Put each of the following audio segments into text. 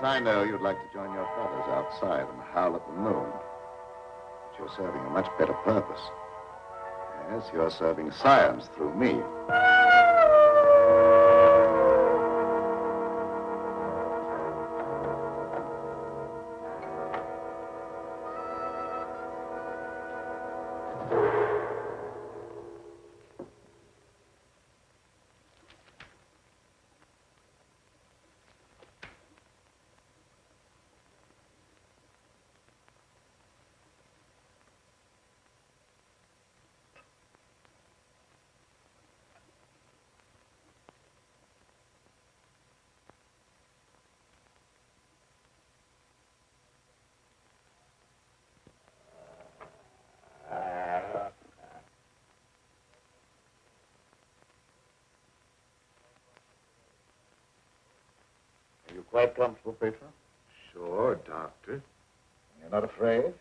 I know, you'd like to join your brothers outside and howl at the moon. But you're serving a much better purpose. Yes, you're serving science through me. Quite comfortable, Petro? Sure, Doctor. You're not afraid?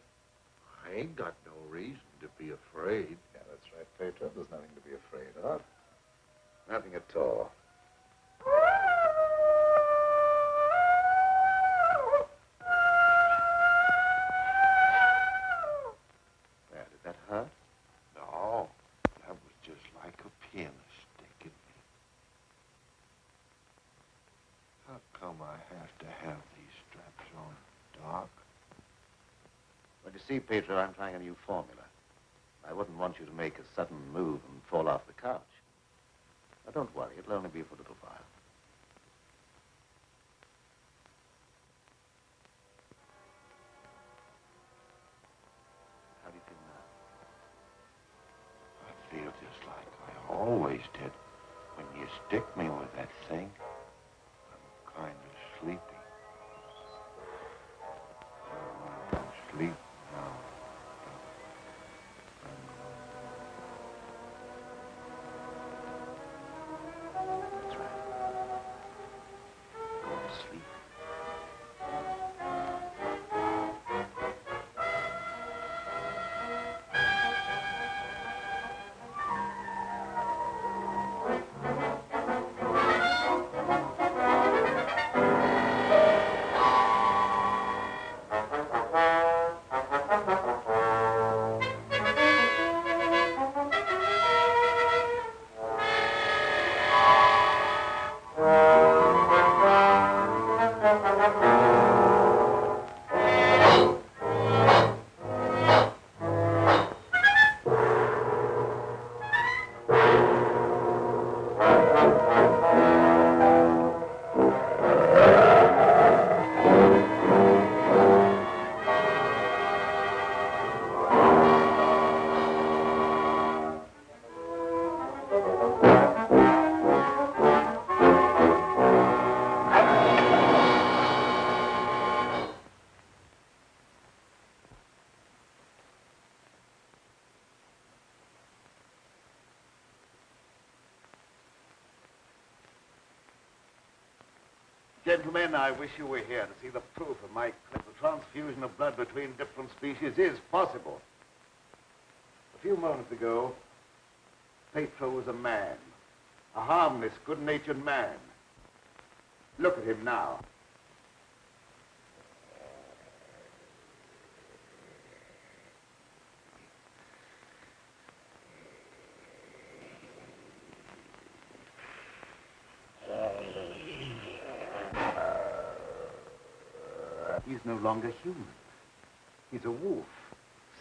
I ain't got no reason to be afraid. Yeah, that's right, Petro. There's nothing to be afraid of. Nothing at all. There, did that hurt? No, that was just like a pin sticking me. How come I have to have these straps on, Doc? Well, you see, Petro, I'm trying a new formula. I wouldn't want you to make a sudden move and fall off the couch. Now, don't worry. It'll only be for a little while. How do you feel now? I feel just like I always did when you stick me with that thing. I'm kind of sleepy. I want to sleep now. That's right. Go to sleep. Gentlemen, I wish you were here to see the proof of my claim. The transfusion of blood between different species is possible. A few moments ago, Petro was a man. A harmless, good-natured man. Look at him now. He's no longer human. He's a wolf,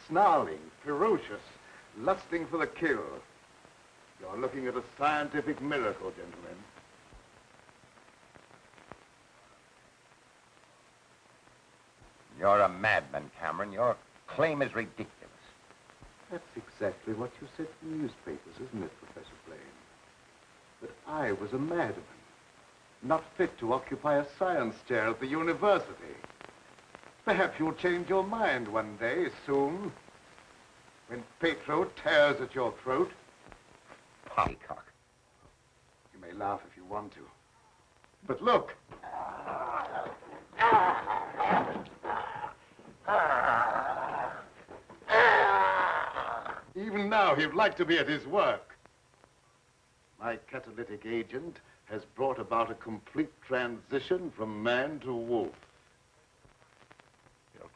snarling, ferocious, lusting for the kill. You're looking at a scientific miracle, gentlemen. You're a madman, Cameron. Your claim is ridiculous. That's exactly what you said in the newspapers, isn't it, Professor Blaine? That I was a madman, not fit to occupy a science chair at the university. Perhaps you'll change your mind one day, soon, when Petro tears at your throat. Poppycock. You may laugh if you want to. But look. Even now, he'd like to be at his work. My catalytic agent has brought about a complete transition from man to wolf.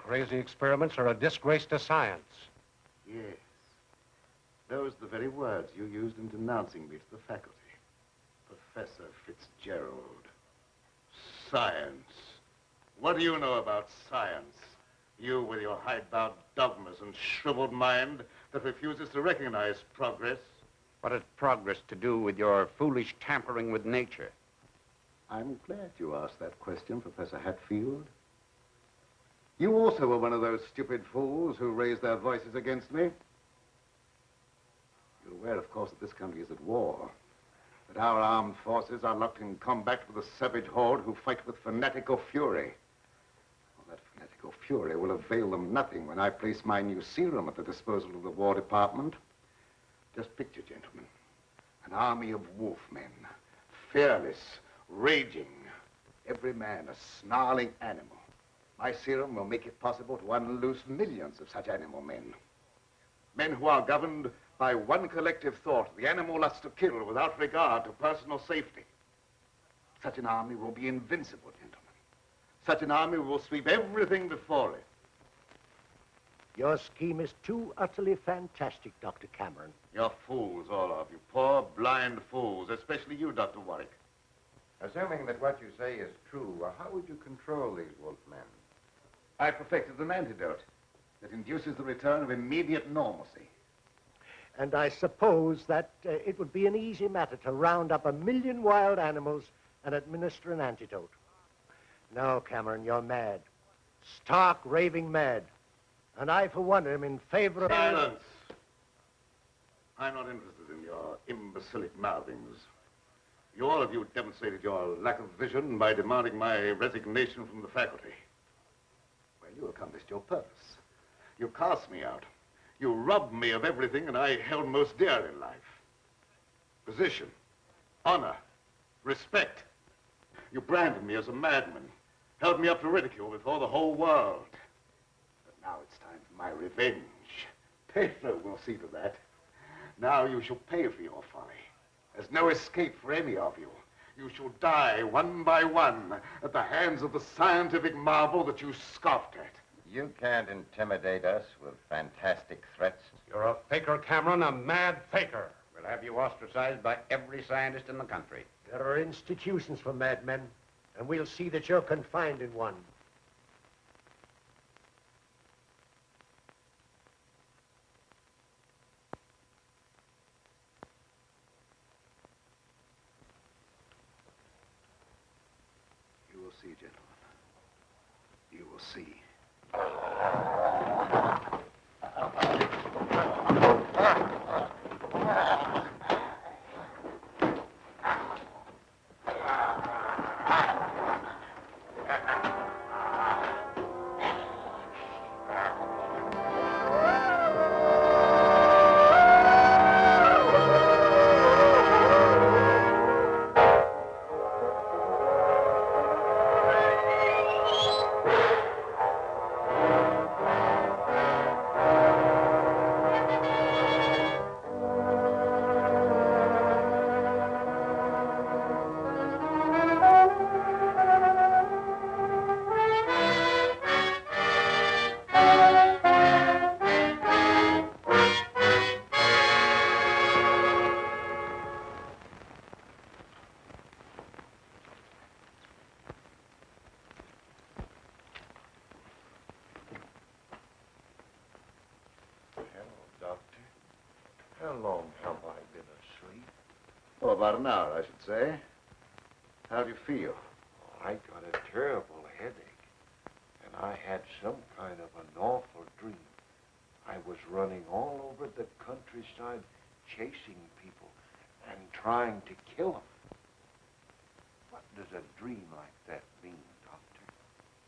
crazy experiments are a disgrace to science. Yes. Those are the very words you used in denouncing me to the faculty. Professor Fitzgerald. Science. What do you know about science? You with your hidebound dogmas and shriveled mind that refuses to recognize progress. What has progress to do with your foolish tampering with nature? I'm glad you asked that question, Professor Hatfield. You also were one of those stupid fools who raised their voices against me. You're aware, of course, that this country is at war. That our armed forces are locked in combat with a savage horde who fight with fanatical fury. Well, that fanatical fury will avail them nothing when I place my new serum at the disposal of the War Department. Just picture, gentlemen, an army of wolfmen, fearless, raging, every man a snarling animal. My serum will make it possible to unloose millions of such animal men. Men who are governed by one collective thought, the animal lust to kill without regard to personal safety. Such an army will be invincible, gentlemen. Such an army will sweep everything before it. Your scheme is too utterly fantastic, Dr. Cameron. You're fools, all of you. Poor, blind fools, especially you, Dr. Warwick. Assuming that what you say is true, how would you control these wolfmen? I perfected an antidote that induces the return of immediate normalcy. And I suppose that it would be an easy matter to round up 1 million wild animals and administer an antidote. No, Cameron, you're mad. Stark, raving mad. And I, for one, am in favor of... Silence! I'm not interested in your imbecilic mouthings. You, all of you, demonstrated your lack of vision by demanding my resignation from the faculty. Well, you accomplished your purpose. You cast me out. You robbed me of everything that I held most dear in life. Position, honor, respect. You branded me as a madman, held me up to ridicule before the whole world. But now it's time for my revenge. Petro will see to that. Now you shall pay for your folly. There's no escape for any of you. You shall die one by one at the hands of the scientific marvel that you scoffed at. You can't intimidate us with fantastic threats. You're a faker, Cameron, a mad faker. We'll have you ostracized by every scientist in the country. There are institutions for madmen, and we'll see that you're confined in one. You will see, gentlemen. You will see. How long have I been asleep? Oh, about an hour, I should say. How do you feel? I got a terrible headache, and I had some kind of an awful dream. I was running all over the countryside, chasing people and trying to kill them. What does a dream like that mean, Doctor?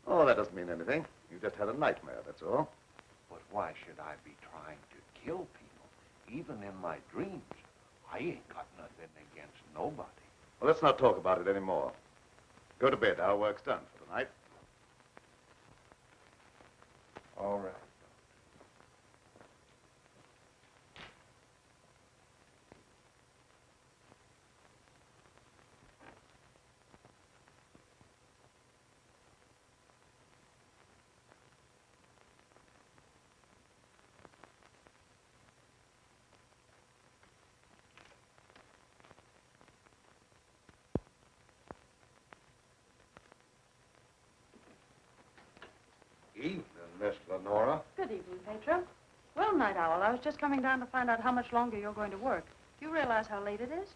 Oh, that doesn't mean anything. You just had a nightmare, that's all. But why should I be trying to kill people? Even in my dreams, I ain't got nothing against nobody. Well, let's not talk about it anymore. Go to bed. Our work's done for the night. All right. Miss Lenore. Good evening, Petro. Well, Night Owl, I was just coming down to find out how much longer you're going to work. Do you realize how late it is?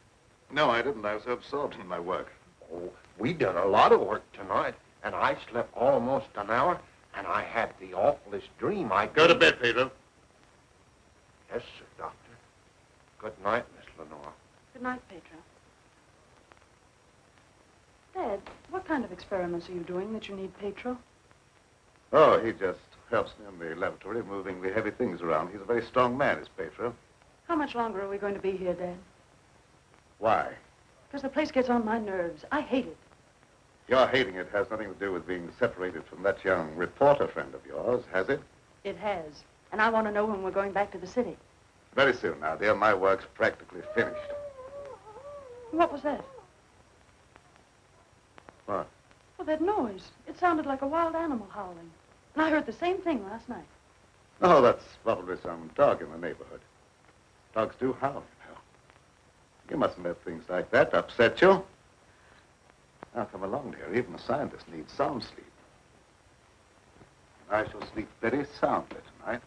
No, I didn't. I was so absorbed in my work. Oh, we done a lot of work tonight, and I slept almost an hour, and I had the awfulest dream. Go to bed, Pedro. Yes, sir, Doctor. Good night, Miss Lenore. Good night, Petro. Dad, what kind of experiments are you doing that you need Petro? Oh, he just helps me in the laboratory, moving the heavy things around. He's a very strong man, is Petro. How much longer are we going to be here, Dad? Why? Because the place gets on my nerves. I hate it. Your hating it has nothing to do with being separated from that young reporter friend of yours, has it? It has. And I want to know when we're going back to the city. Very soon now, dear. My work's practically finished. What was that? What? Well, that noise. It sounded like a wild animal howling. And I heard the same thing last night. Oh, that's probably some dog in the neighborhood. Dogs do howl, you know. You mustn't let things like that upset you. Now, come along, dear. Even a scientist needs sound sleep. I shall sleep very soundly tonight.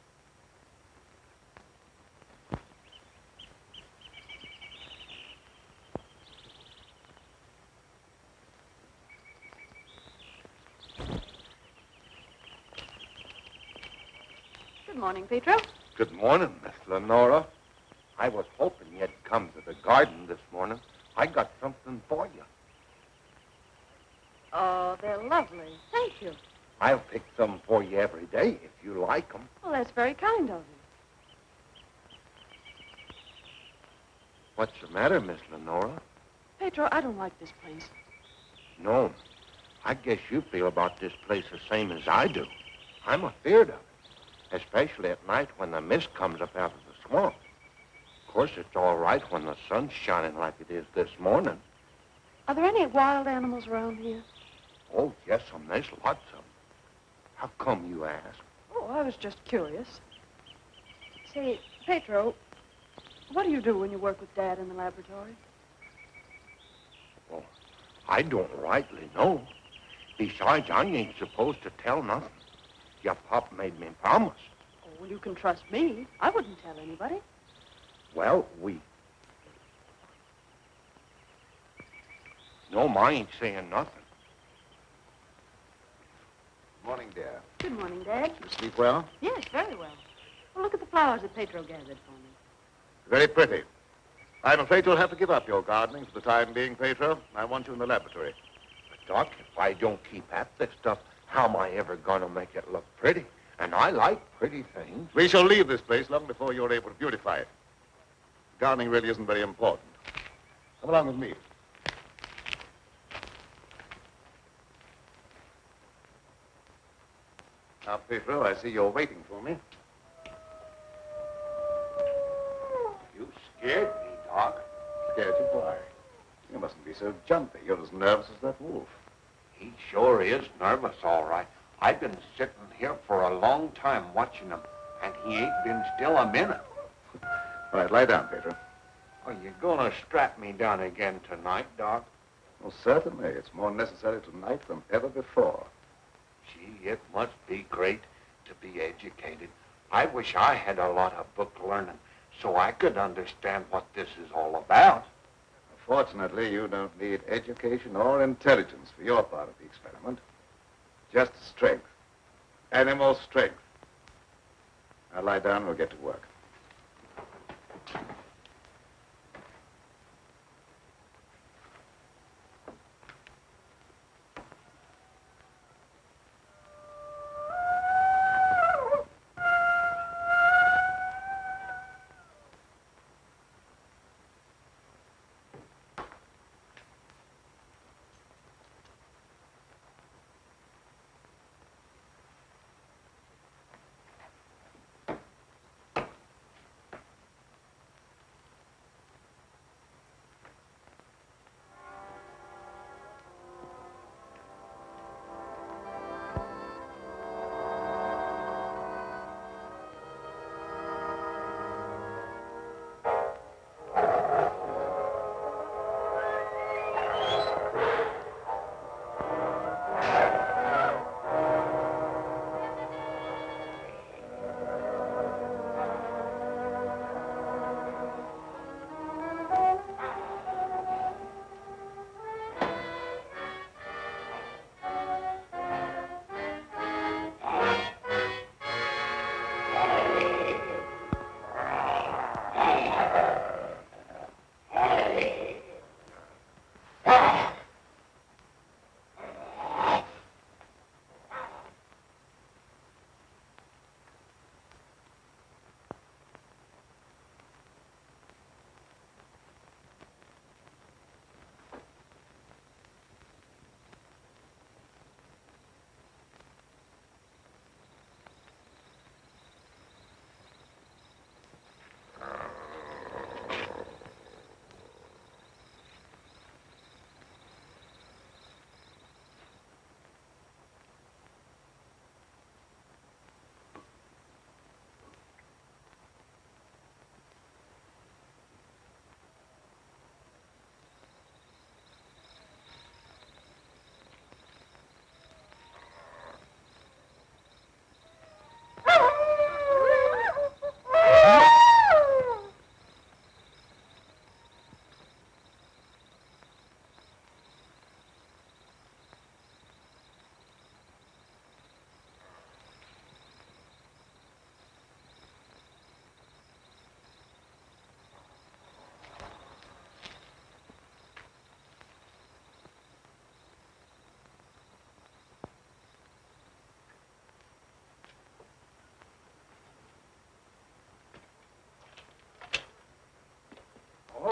Good morning, Petro. Good morning, Miss Lenore. I was hoping you'd come to the garden this morning. I got something for you. Oh, they're lovely. Thank you. I'll pick some for you every day if you like them. Well, that's very kind of you. What's the matter, Miss Lenore? Petro, I don't like this place. No. I guess you feel about this place the same as I do. I'm afeard of it, especially at night when the mist comes up out of the swamp. Of course, it's all right when the sun's shining like it is this morning. Are there any wild animals around here? Oh, yes, there's lots of them. How come you ask? Oh, I was just curious. Say, Petro, what do you do when you work with Dad in the laboratory? Well, I don't rightly know. Besides, I ain't supposed to tell nothing. Your pop made me promise. Oh, well, you can trust me. I wouldn't tell anybody. Well, No, I ain't saying nothing. Morning, dear. Good morning, Dad. You sleep well? Yes, very well. Well, look at the flowers that Petro gathered for me. Very pretty. I'm afraid you'll have to give up your gardening for the time being, Petro. I want you in the laboratory. But, Doc, if I don't keep at this stuff, how am I ever going to make it look pretty? And I like pretty things. We shall leave this place long before you're able to beautify it. Gardening really isn't very important. Come along with me. Now, Petro, I see you're waiting for me. You scared me, Doc. Scared you? Why? You mustn't be so jumpy. You're as nervous as that wolf. He sure is nervous, all right. I've been sitting here for a long time watching him, and he ain't been still a minute. All right, lie down, Petro. Are you going to strap me down again tonight, Doc? Well, certainly. It's more necessary tonight than ever before. Gee, it must be great to be educated. I wish I had a lot of book learning so I could understand what this is all about. Fortunately, you don't need education or intelligence for your part of the experiment. Just strength. Animal strength. Now lie down and we'll get to work.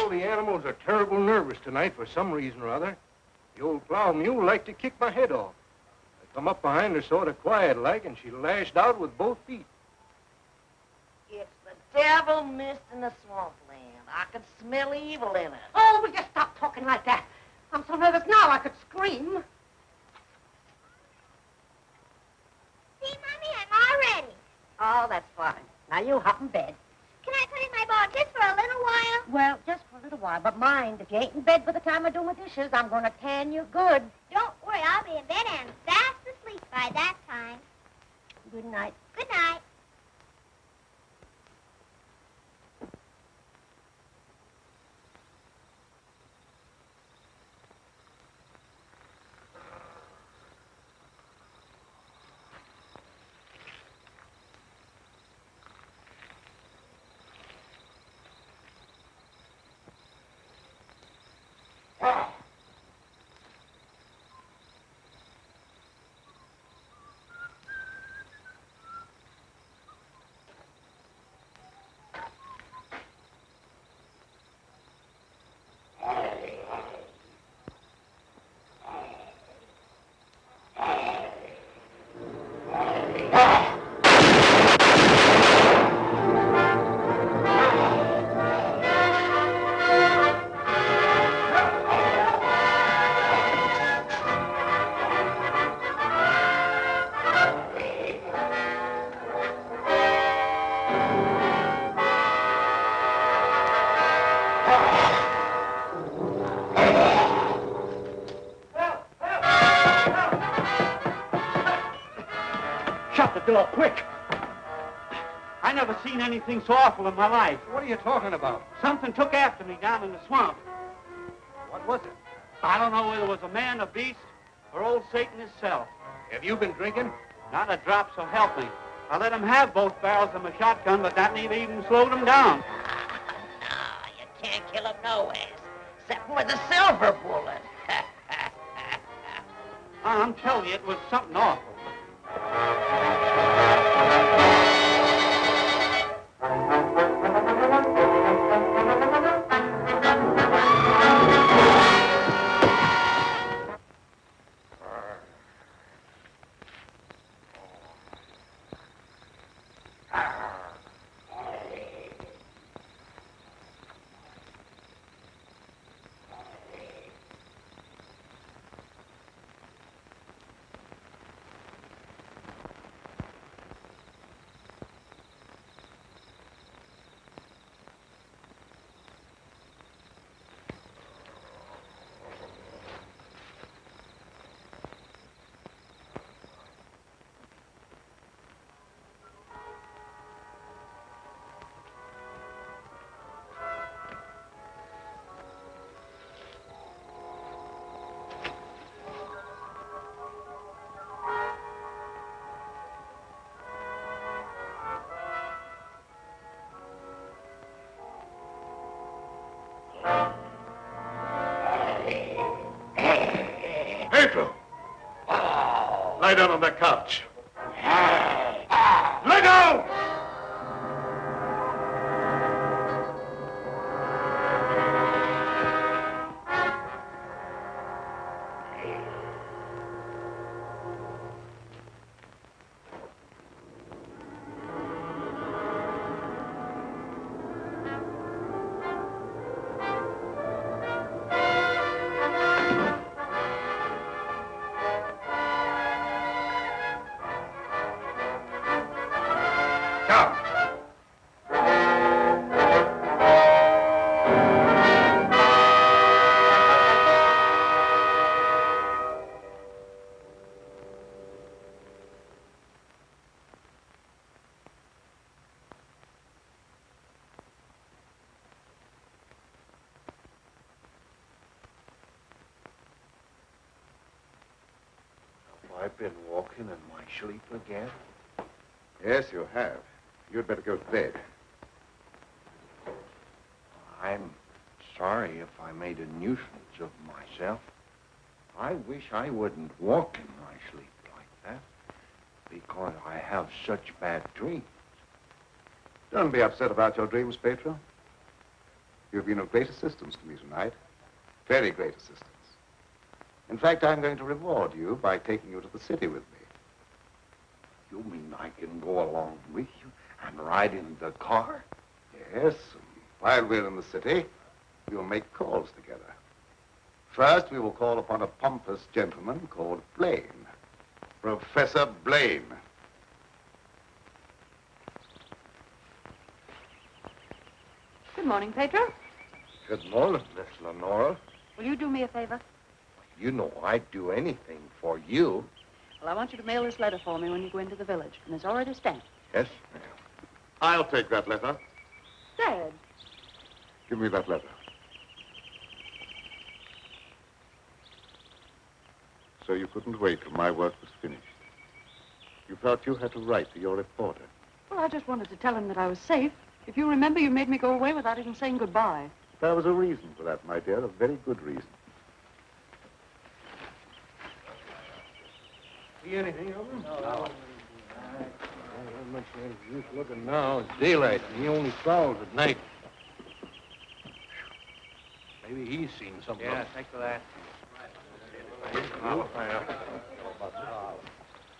all the animals are terrible nervous tonight for some reason or other. The old plow mule liked to kick my head off. I come up behind her sort of quiet-like, and she lashed out with both feet. It's the devil mist in the swampland. I could smell evil in it. Oh, will you stop talking like that? I'm so nervous now I could scream. See, Mommy, I'm all ready. Oh, that's fine. Now you hop in bed. Can I put in my ball just for a little while? Well, just for a little while. But mind, if you ain't in bed by the time I do my dishes, I'm going to tan you good. Don't worry, I'll be in bed and fast asleep by that time. Good night. Good night. Door, quick! I never seen anything so awful in my life. What are you talking about? Something took after me down in the swamp. What was it? I don't know whether it was a man, a beast, or old Satan himself. Have you been drinking? Not a drop, so help me. I let him have both barrels of my shotgun, but that never even slowed him down. No, you can't kill him no ways, except with a silver bullet. I'm telling you, it was something awful. Petro! Lie down on that couch. Lie down! I've been walking in my sleep again. Yes, you have. You'd better go to bed. I'm sorry if I made a nuisance of myself. I wish I wouldn't walk in my sleep like that, because I have such bad dreams. Don't be upset about your dreams, Petro. You've been of great assistance to me tonight. Very great assistance. In fact, I'm going to reward you by taking you to the city with me. You mean I can go along with you and ride in the car? Yes, and while we're in the city, we'll make calls together. First, we will call upon a pompous gentleman called Blaine. Professor Blaine. Good morning, Petro. Good morning, Miss Lenore. Will you do me a favor? You know I'd do anything for you. Well, I want you to mail this letter for me when you go into the village, and it's already stamped. Yes, ma'am. I'll take that letter. Dad. Give me that letter. So you couldn't wait till my work was finished. You felt you had to write to your reporter. Well, I just wanted to tell him that I was safe. If you remember, you made me go away without even saying goodbye. There was a reason for that, my dear, a very good reason. See anything of him? No. Not much use looking now. It's daylight, and he only prowls at night. Maybe he's seen something. Yeah, thanks for that.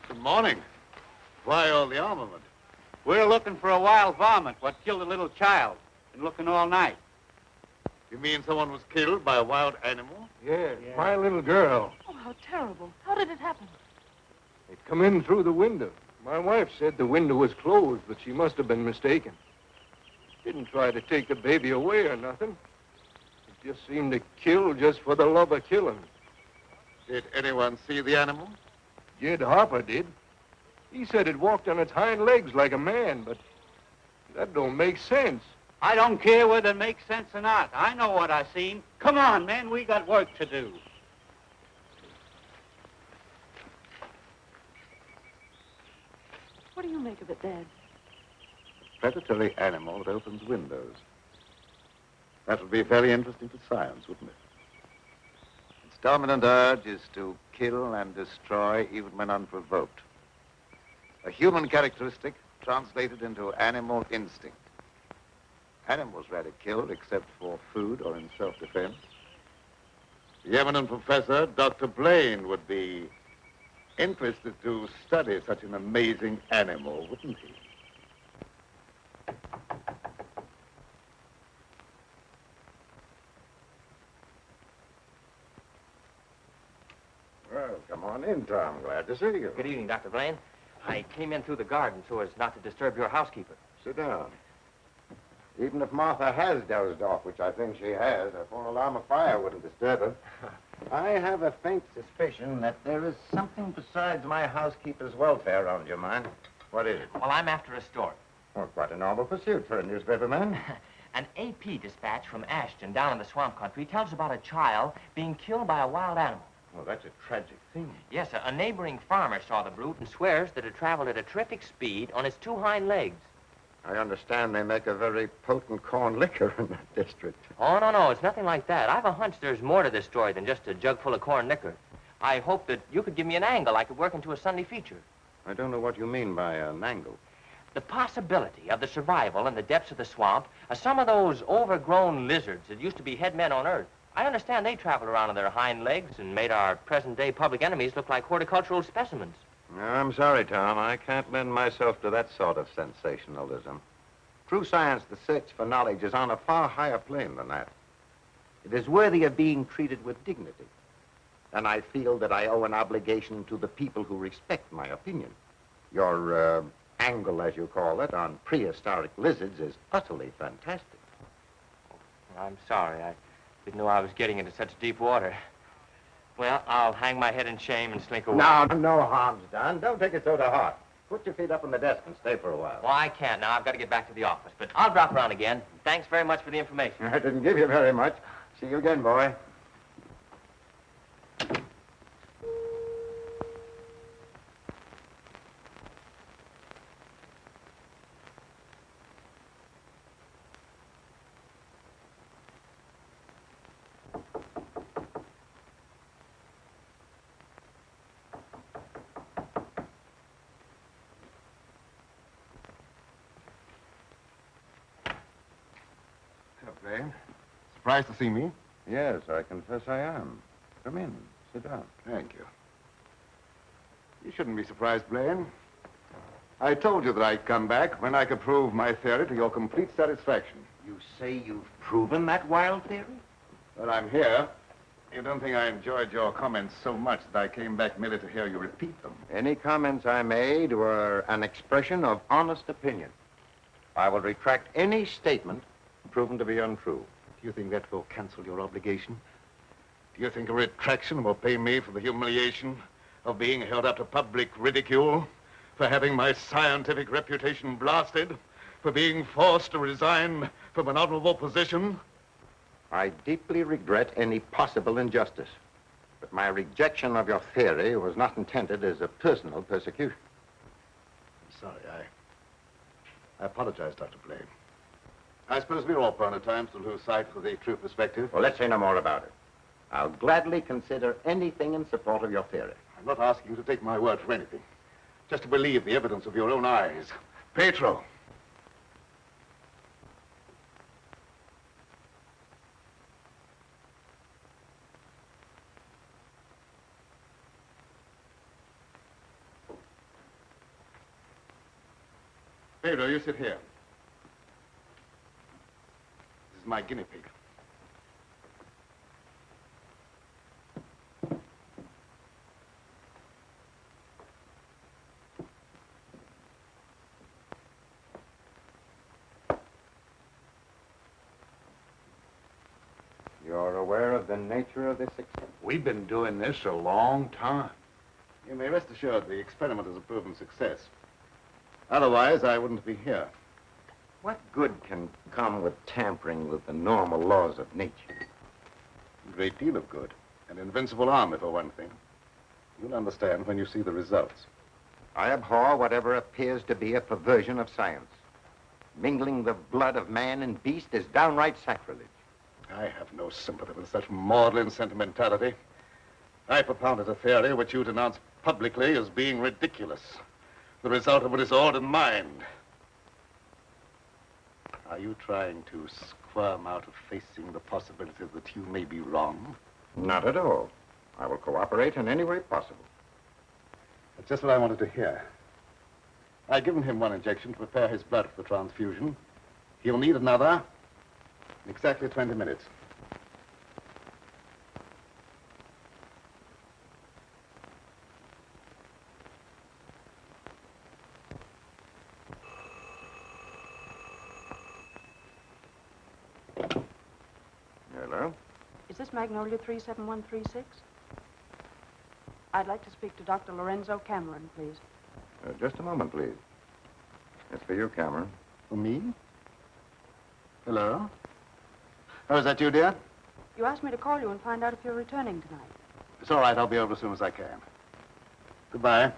Good morning. Why all the armament? We're looking for a wild varmint what killed a little child. Been looking all night. You mean someone was killed by a wild animal? Yeah, my little girl. Oh, how terrible. How did it happen? It come in through the window. My wife said the window was closed, but she must have been mistaken. Didn't try to take the baby away or nothing. It just seemed to kill just for the love of killing. Did anyone see the animal? Jed Harper did. He said it walked on its hind legs like a man, but that don't make sense. I don't care whether it makes sense or not. I know what I seen. Come on, men, we got work to do. What do you make of it, Dad? A predatory animal that opens windows. That would be very interesting to science, wouldn't it? Its dominant urge is to kill and destroy even when unprovoked. A human characteristic translated into animal instinct. Animals rarely killed except for food or in self-defense. The eminent professor, Dr. Blaine, would be interested to study such an amazing animal, wouldn't he? Well, come on in, Tom. Glad to see you. Good evening, Dr. Blaine. I came in through the garden so as not to disturb your housekeeper. Sit down. Even if Martha has dozed off, which I think she has, a full alarm of fire wouldn't disturb her. I have a faint suspicion that there is something besides my housekeeper's welfare on your mind. What is it? Well, I'm after a story. Well, quite a novel pursuit for a newspaperman. An AP dispatch from Ashton down in the swamp country tells about a child being killed by a wild animal. Well, that's a tragic thing. Yes, a neighboring farmer saw the brute and swears that it traveled at a terrific speed on its two hind legs. I understand they make a very potent corn liquor in that district. Oh, no, it's nothing like that. I've a hunch there's more to this story than just a jug full of corn liquor. I hope that you could give me an angle I could work into a Sunday feature. I don't know what you mean by an angle. The possibility of the survival in the depths of the swamp of some of those overgrown lizards that used to be head men on Earth. I understand they traveled around on their hind legs and made our present-day public enemies look like horticultural specimens. I'm sorry, Tom. I can't lend myself to that sort of sensationalism. True science, the search for knowledge, is on a far higher plane than that. It is worthy of being treated with dignity. And I feel that I owe an obligation to the people who respect my opinion. Your angle, as you call it, on prehistoric lizards is utterly fantastic. I'm sorry. I didn't know I was getting into such deep water. Well, I'll hang my head in shame and slink away. No harm's done. Don't take it so to heart. Put your feet up on the desk and stay for a while. Well, I can't now. I've got to get back to the office. But I'll drop around again. Thanks very much for the information. I didn't give you very much. See you again, boy. Blaine. Surprised to see me? Yes, I confess I am. Come in. Sit down. Thank you. You shouldn't be surprised, Blaine. I told you that I'd come back when I could prove my theory to your complete satisfaction. You say you've proven that wild theory? Well, I'm here. You don't think I enjoyed your comments so much that I came back merely to hear you repeat them? Any comments I made were an expression of honest opinion. I will retract any statement proven to be untrue. Do you think that will cancel your obligation? Do you think a retraction will pay me for the humiliation of being held up to public ridicule, for having my scientific reputation blasted, for being forced to resign from an honorable position? I deeply regret any possible injustice, but my rejection of your theory was not intended as a personal persecution. I'm sorry. I apologize, Dr. Blaine. I suppose we're all prone at times to lose sight of the true perspective. Well, let's say no more about it. I'll gladly consider anything in support of your theory. I'm not asking you to take my word for anything. Just to believe the evidence of your own eyes. Petro. Pedro, you sit here. This is my guinea pig. You're aware of the nature of this experiment? We've been doing this a long time. You may rest assured the experiment is a proven success. Otherwise, I wouldn't be here. What good can come with tampering with the normal laws of nature? A great deal of good. An invincible army, for one thing. You'll understand when you see the results. I abhor whatever appears to be a perversion of science. Mingling the blood of man and beast is downright sacrilege. I have no sympathy with such maudlin sentimentality. I propounded a theory which you denounced publicly as being ridiculous. The result of a disordered mind. Are you trying to squirm out of facing the possibility that you may be wrong? Not at all. I will cooperate in any way possible. That's just what I wanted to hear. I've given him one injection to prepare his blood for the transfusion. He'll need another in exactly 20 minutes. Hello? Is this Magnolia 37136? I'd like to speak to Dr. Lorenzo Cameron, please. Just a moment, please. It's for you, Cameron. For me? Hello? Oh, is that you, dear? You asked me to call you and find out if you're returning tonight. It's all right. I'll be over as soon as I can. Goodbye.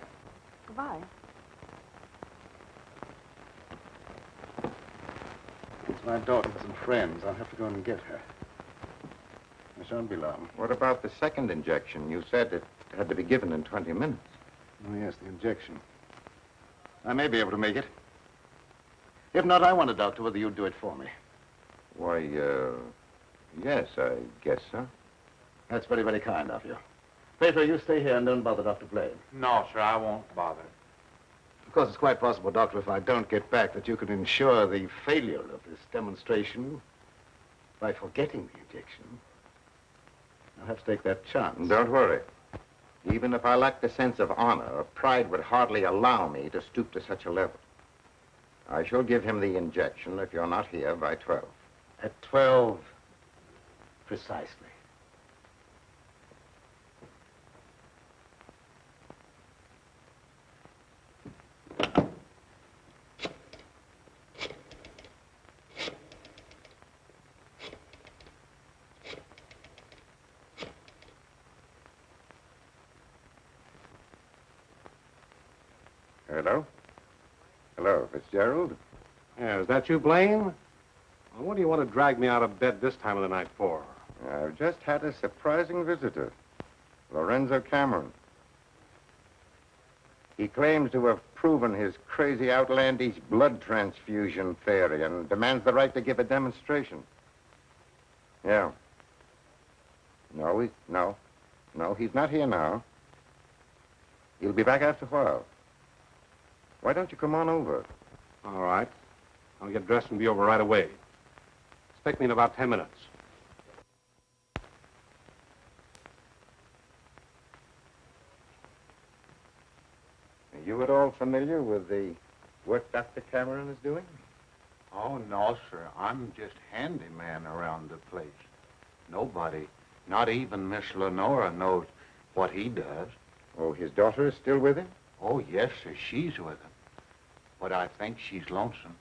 Goodbye. It's my daughter with some friends. I'll have to go and get her. I shan't be long. What about the second injection? You said it had to be given in 20 minutes. Oh, yes, the injection. I may be able to make it. If not, I wonder, Doctor, whether you'd do it for me. Why, yes, I guess so. That's very, very kind of you. Petro, you stay here and don't bother Dr. Blaine. No, sir, I won't bother. Of course, it's quite possible, Doctor, if I don't get back, that you could ensure the failure of this demonstration by forgetting the injection. I'll have to take that chance. Don't worry. Even if I lacked a sense of honor, pride would hardly allow me to stoop to such a level. I shall give him the injection if you're not here by 12. At 12, precisely. Hello? Hello, Fitzgerald? Yeah, is that you, Blaine? Well, what do you want to drag me out of bed this time of the night for? I've just had a surprising visitor, Lorenzo Cameron. He claims to have proven his crazy, outlandish blood transfusion theory and demands the right to give a demonstration. Yeah. No, he's not here now. He'll be back after a while. Why don't you come on over? All right. I'll get dressed and be over right away. Expect me in about 10 minutes. Are you at all familiar with the work Dr. Cameron is doing? Oh, no, sir. I'm just handyman around the place. Nobody, not even Miss Lenore, knows what he does. Oh, his daughter is still with him? Oh, yes, sir. She's with him. But I think she's lonesome.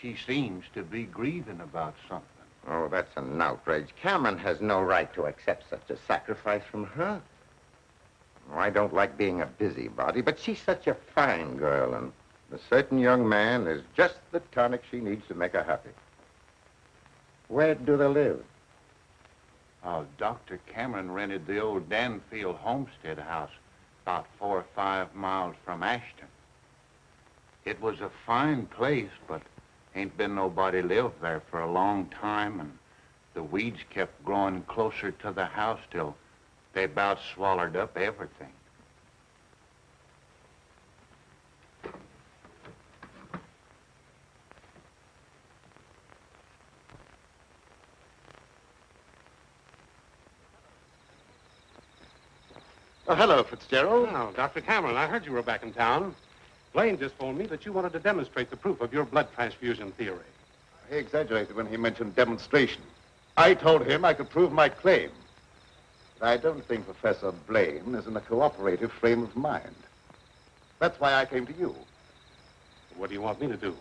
She seems to be grieving about something. Oh, that's an outrage. Cameron has no right to accept such a sacrifice from her. Oh, I don't like being a busybody, but she's such a fine girl, and a certain young man is just the tonic she needs to make her happy. Where do they live? Dr. Cameron rented the old Danfield homestead house about 4 or 5 miles from Ashton. It was a fine place, but ain't been nobody lived there for a long time, and the weeds kept growing closer to the house till they about swallowed up everything. Oh, hello, Fitzgerald. Oh, Dr. Cameron, I heard you were back in town. Blaine just told me that you wanted to demonstrate the proof of your blood transfusion theory. He exaggerated when he mentioned demonstration. I told him I could prove my claim. But I don't think Professor Blaine is in a cooperative frame of mind. That's why I came to you. What do you want me to do?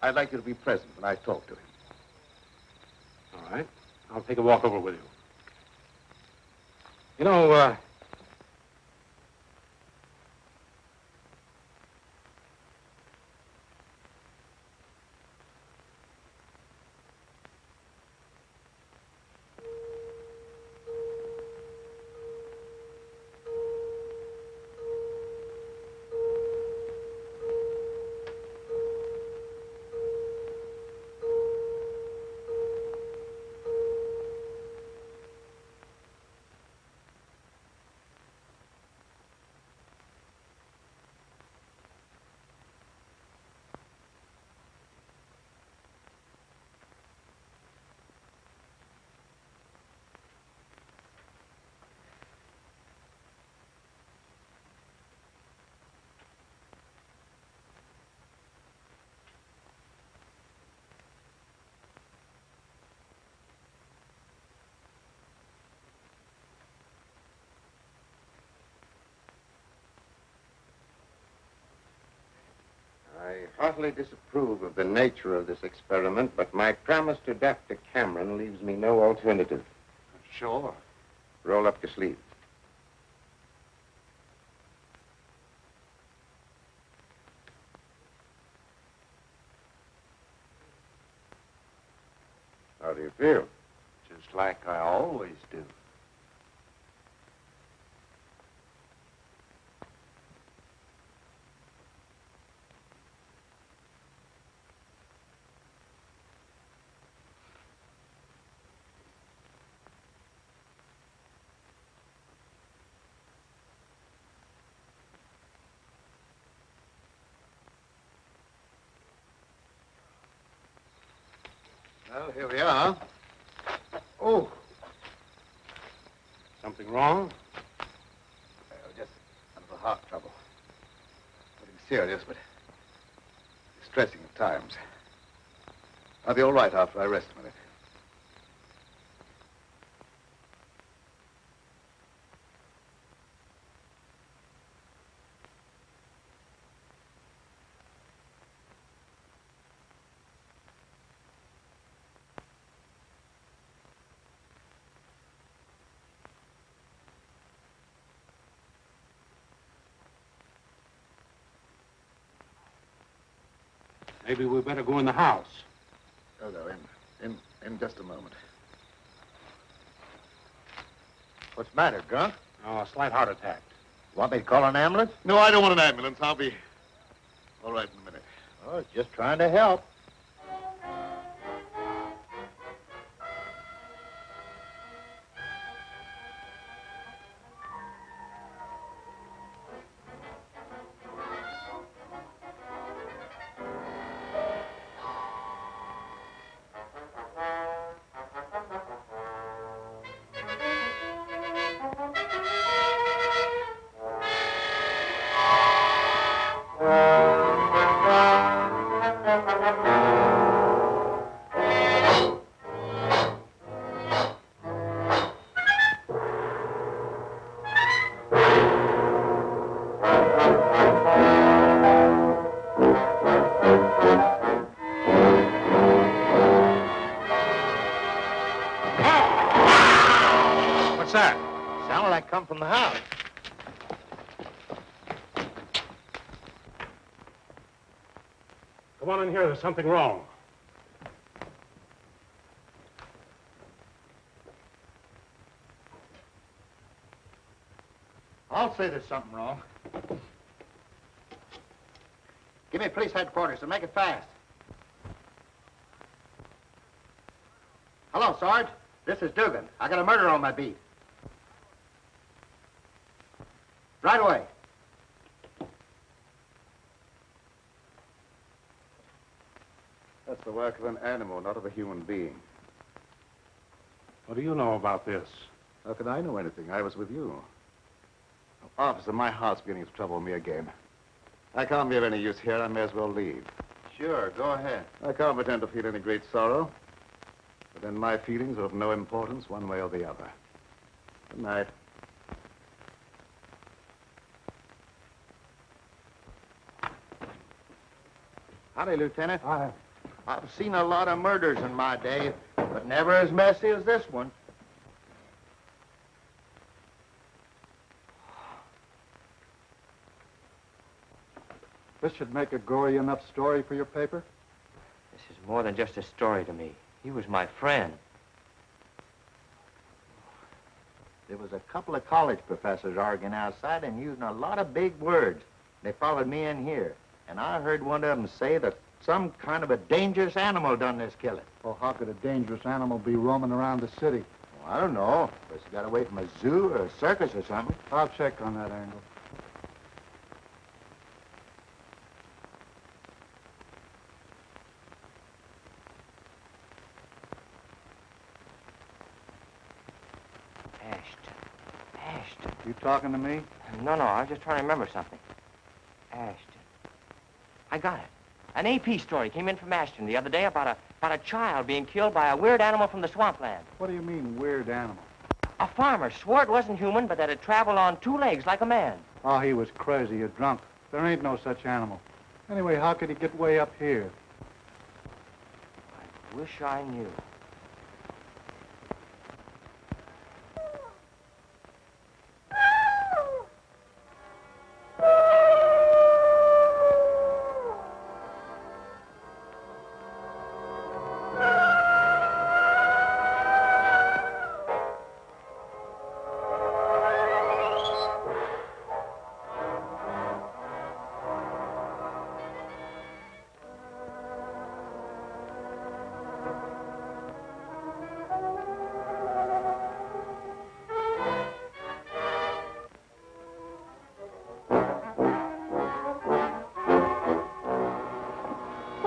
I'd like you to be present when I talk to him. All right. I'll take a walk over with you. You know, I heartily disapprove of the nature of this experiment, but my promise to Dr. Cameron leaves me no alternative. Sure. Roll up your sleeves. How do you feel? Just like I always do. Well, here we are. Oh. something wrong? Just a little heart trouble. Nothing serious, but distressing at times. I'll be all right after I rest a minute. Maybe we better go in the house. Oh, no, in just a moment. What's the matter, Grunt? Oh, a slight heart attack. Want me to call an ambulance? No, I don't want an ambulance. I'll be all right in a minute. Oh, just trying to help. What's that? Sounded like come from the house. Come on in here. There's something wrong. I'll say there's something wrong. Give me police headquarters and make it fast. Hello, Sarge. This is Dugan. I got a murder on my beat. Right away. That's the work of an animal, not of a human being. What do you know about this? How could I know anything? I was with you. Officer, my heart's beginning to trouble me again. I can't be of any use here. I may as well leave. Sure, go ahead. I can't pretend to feel any great sorrow. But then my feelings are of no importance one way or the other. Good night. Howdy, Lieutenant. I've seen a lot of murders in my day, but never as messy as this one. This should make a gory enough story for your paper? This is more than just a story to me. He was my friend. There was a couple of college professors arguing outside and using a lot of big words. They followed me in here, and I heard one of them say that some kind of a dangerous animal done this killing. Well, how could a dangerous animal be roaming around the city? Well, I don't know. Guess he got away from a zoo or a circus or something. I'll check on that angle. Ashton. You talking to me? No, I was just trying to remember something. Ashton. I got it. An AP story came in from Ashton the other day about a child being killed by a weird animal from the swampland. What do you mean, weird animal? A farmer swore it wasn't human, but that it traveled on 2 legs like a man. Oh, he was crazy or drunk. There ain't no such animal. Anyway, how could he get way up here? I wish I knew.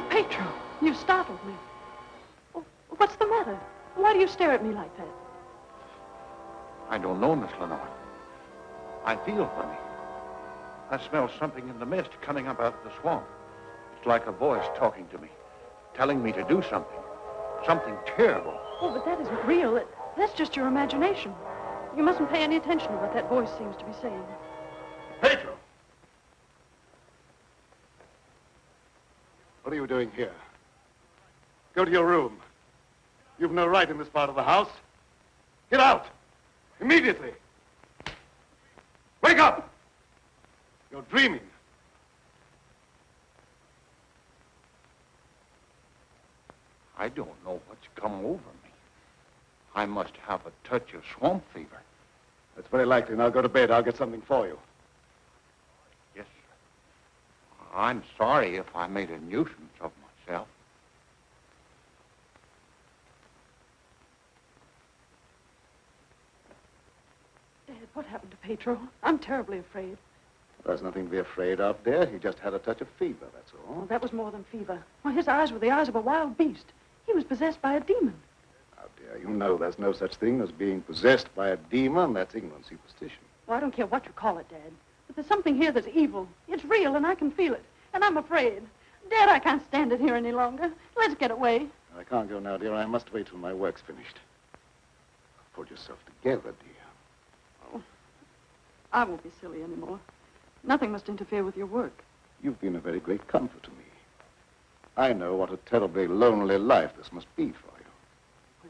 Petro, you startled me. Oh, what's the matter? Why do you stare at me like that? I don't know, Miss Lenore. I feel funny. I smell something in the mist coming up out of the swamp. It's like a voice talking to me, telling me to do something. Something terrible. Oh, but that isn't real. That's just your imagination. You mustn't pay any attention to what that voice seems to be saying. Petro! What are you doing here? Go to your room. You've no right in this part of the house. Get out! Immediately! Wake up! You're dreaming. I don't know what's come over me. I must have a touch of swamp fever. That's very likely. Now go to bed. I'll get something for you. Yes, sir. I'm sorry if I made a nuisance of myself. Dad, what happened to Petro? I'm terribly afraid. There's nothing to be afraid of, dear. He just had a touch of fever, that's all. Oh, that was more than fever. Well, his eyes were the eyes of a wild beast. He was possessed by a demon. Now, dear, you know there's no such thing as being possessed by a demon. That's ignorant superstition. Well, I don't care what you call it, Dad. But there's something here that's evil. It's real, and I can feel it. And I'm afraid. Dad, I can't stand it here any longer. Let's get away. I can't go now, dear. I must wait till my work's finished. Pull yourself together, dear. Oh, I won't be silly anymore. Nothing must interfere with your work. You've been a very great comfort to me. I know what a terribly lonely life this must be for you.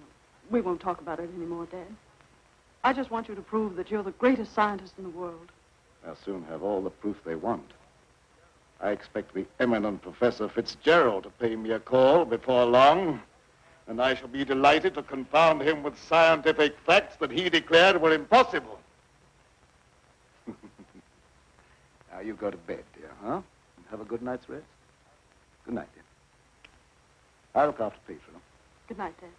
We won't talk about it anymore, Dad. I just want you to prove that you're the greatest scientist in the world. They'll soon have all the proof they want. I expect the eminent Professor Fitzgerald to pay me a call before long, and I shall be delighted to confound him with scientific facts that he declared were impossible. Now you go to bed, dear, huh? And have a good night's rest. Good night, dear. I'll look after Petro. Good night, Dad.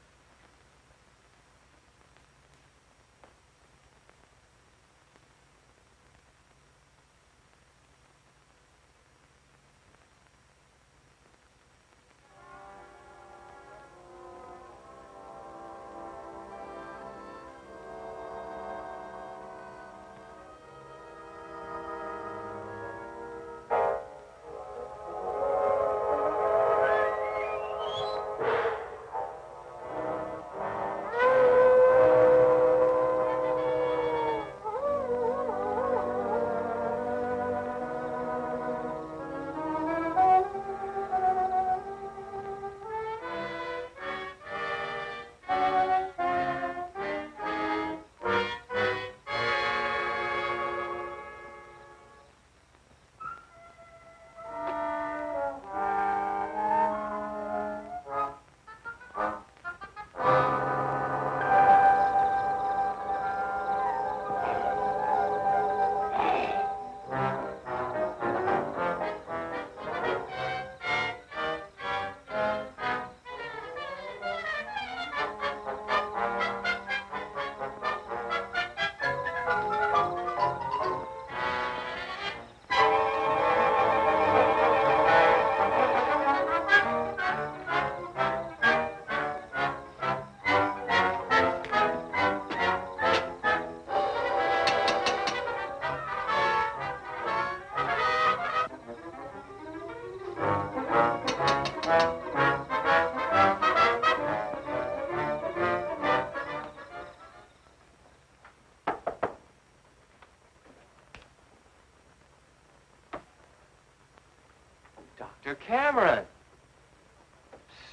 Dr. Cameron.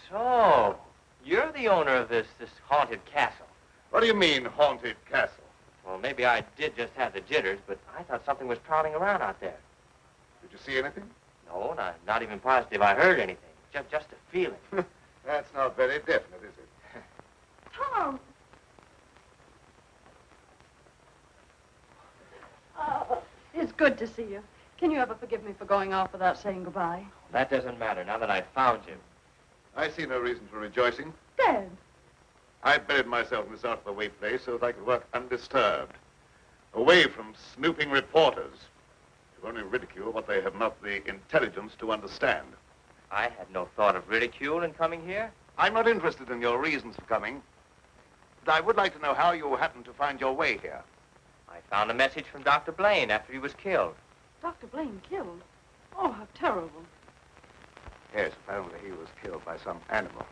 So, you're the owner of this haunted castle. What do you mean, haunted castle? Well, maybe I did just have the jitters, but I thought something was prowling around out there. Did you see anything? No, not even positive I heard anything. Just a feeling. That's not very definite, is it? Tom! It's good to see you. Can you ever forgive me for going off without saying goodbye? That doesn't matter now that I've found you. I see no reason for rejoicing. Dad! I buried myself in this out-of-the-way place so that I could work undisturbed, away from snooping reporters who only ridicule what they have not the intelligence to understand. I had no thought of ridicule in coming here. I'm not interested in your reasons for coming, but I would like to know how you happened to find your way here. I found a message from Dr. Blaine after he was killed. Dr. Blaine killed? Oh, how terrible. Yes, apparently he was killed by some animal.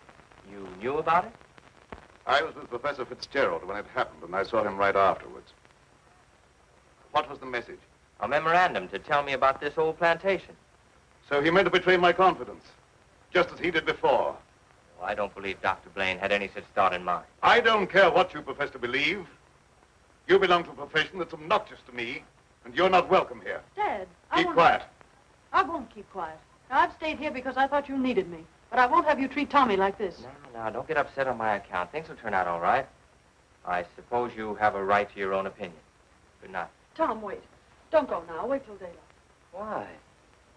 You knew about it? I was with Professor Fitzgerald when it happened, and I saw him right afterwards. What was the message? A memorandum to tell me about this old plantation. So he meant to betray my confidence, just as he did before. Well, I don't believe Dr. Blaine had any such thought in mind. I don't care what you profess to believe. You belong to a profession that's obnoxious to me, and you're not welcome here. Dad, Keep quiet. I won't keep quiet. Now, I've stayed here because I thought you needed me. But I won't have you treat Tommy like this. No, don't get upset on my account. Things will turn out all right. I suppose you have a right to your own opinion. Good night. Tom, wait. Don't go now. Wait till daylight. Why?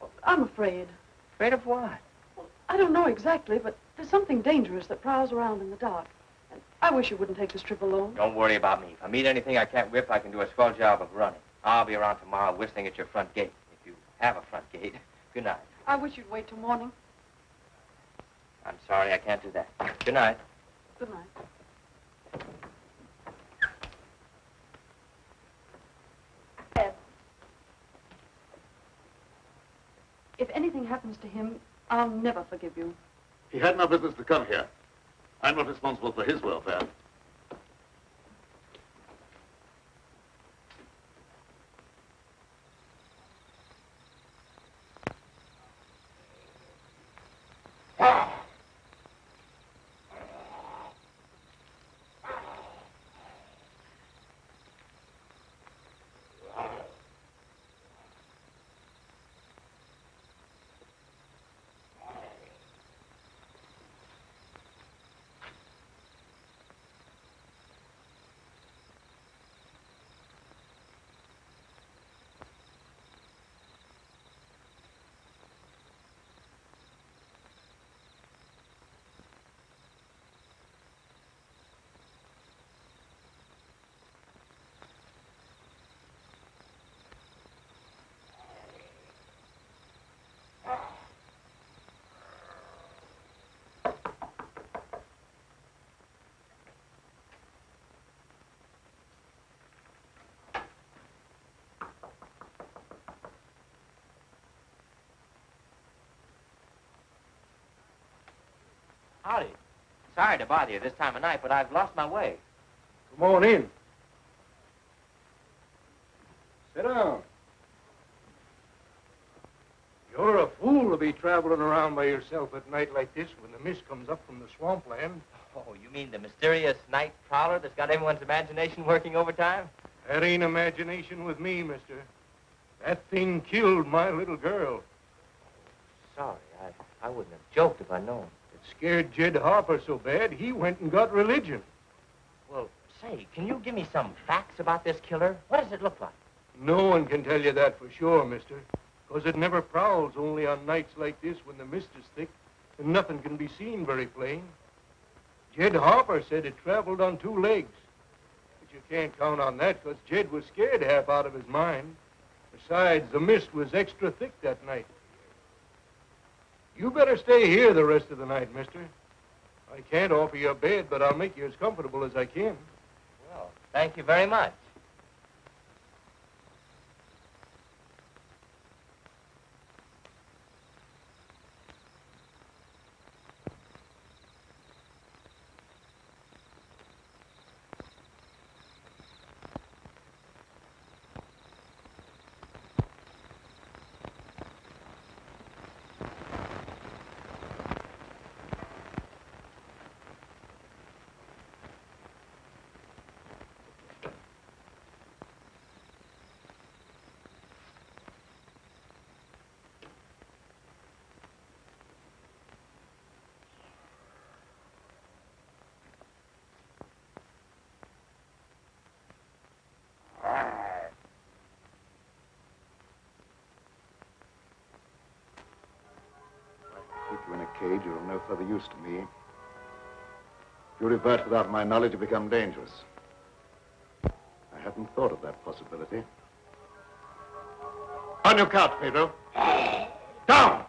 Well, I'm afraid. Afraid of what? Well, I don't know exactly, but there's something dangerous that prowls around in the dark. And I wish you wouldn't take this trip alone. Don't worry about me. If I meet anything I can't whip, I can do a swell job of running. I'll be around tomorrow whistling at your front gate, if you have a front gate. Good night. I wish you'd wait till morning. I'm sorry, I can't do that. Good night. Good night. Ed, if anything happens to him, I'll never forgive you. He had no business to come here. I'm not responsible for his welfare. Howdy. Sorry to bother you this time of night, but I've lost my way. Come on in. Sit down. You're a fool to be traveling around by yourself at night like this when the mist comes up from the swampland. Oh, you mean the mysterious night prowler that's got everyone's imagination working overtime? That ain't imagination with me, mister. That thing killed my little girl. Sorry, I wouldn't have joked if I'd known. It scared Jed Harper so bad, he went and got religion. Well, say, can you give me some facts about this killer? What does it look like? No one can tell you that for sure, mister. Because it never prowls only on nights like this when the mist is thick and nothing can be seen very plain. Jed Harper said it traveled on 2 legs. But you can't count on that because Jed was scared half out of his mind. Besides, the mist was extra thick that night. You better stay here the rest of the night, mister. I can't offer you a bed, but I'll make you as comfortable as I can. Well, thank you very much. Keep you in a cage, you're of no further use to me. If you revert without my knowledge, you become dangerous. I hadn't thought of that possibility. On your couch, Pedro. Down!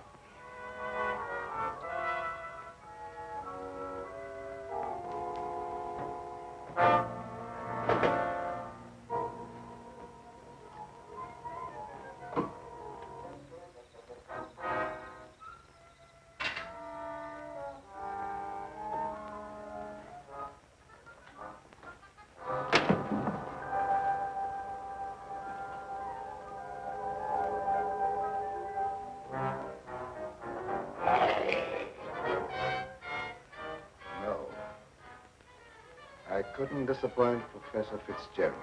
I couldn't disappoint Professor Fitzgerald.